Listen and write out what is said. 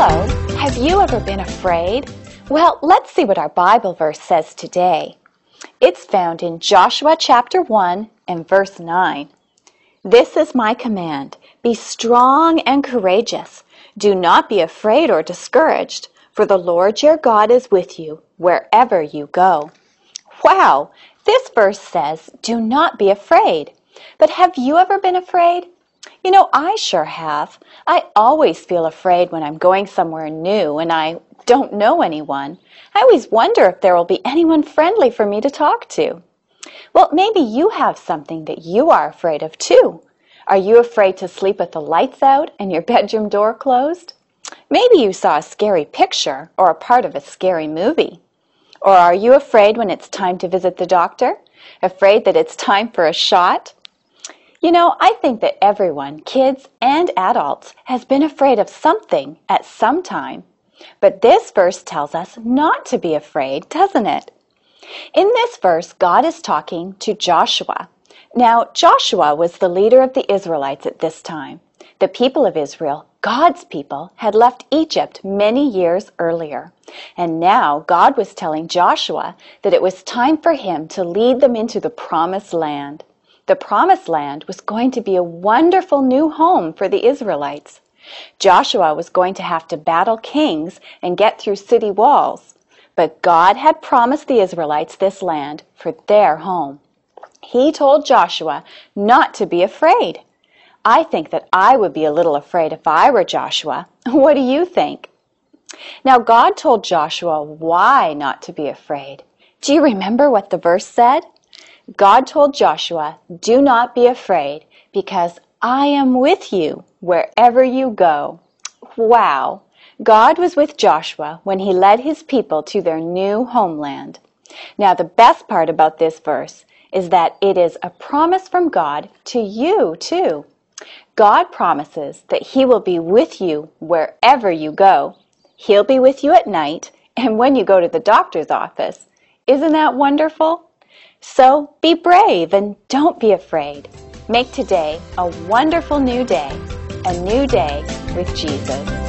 Hello, have you ever been afraid? Well, let's see what our Bible verse says today. It's found in Joshua chapter 1 and verse 9. This is my command, be strong and courageous. Do not be afraid or discouraged, for the Lord your God is with you wherever you go. Wow, this verse says, do not be afraid. But have you ever been afraid? You know, I sure have. I always feel afraid when I'm going somewhere new and I don't know anyone. I always wonder if there will be anyone friendly for me to talk to. Well, maybe you have something that you are afraid of too. Are you afraid to sleep with the lights out and your bedroom door closed? Maybe you saw a scary picture or a part of a scary movie. Or are you afraid when it's time to visit the doctor? Afraid that it's time for a shot? You know, I think that everyone, kids and adults, has been afraid of something at some time. But this verse tells us not to be afraid, doesn't it? In this verse, God is talking to Joshua. Now, Joshua was the leader of the Israelites at this time. The people of Israel, God's people, had left Egypt many years earlier. And now God was telling Joshua that it was time for him to lead them into the Promised Land. The Promised Land was going to be a wonderful new home for the Israelites. Joshua was going to have to battle kings and get through city walls. But God had promised the Israelites this land for their home. He told Joshua not to be afraid. I think that I would be a little afraid if I were Joshua. What do you think? Now, God told Joshua why not to be afraid. Do you remember what the verse said? God told Joshua, do not be afraid, because I am with you wherever you go. Wow! God was with Joshua when he led his people to their new homeland. Now, the best part about this verse is that it is a promise from God to you, too. God promises that he will be with you wherever you go. He'll be with you at night and when you go to the doctor's office. Isn't that wonderful? So be brave and don't be afraid. Make today a wonderful new day, a new day with Jesus.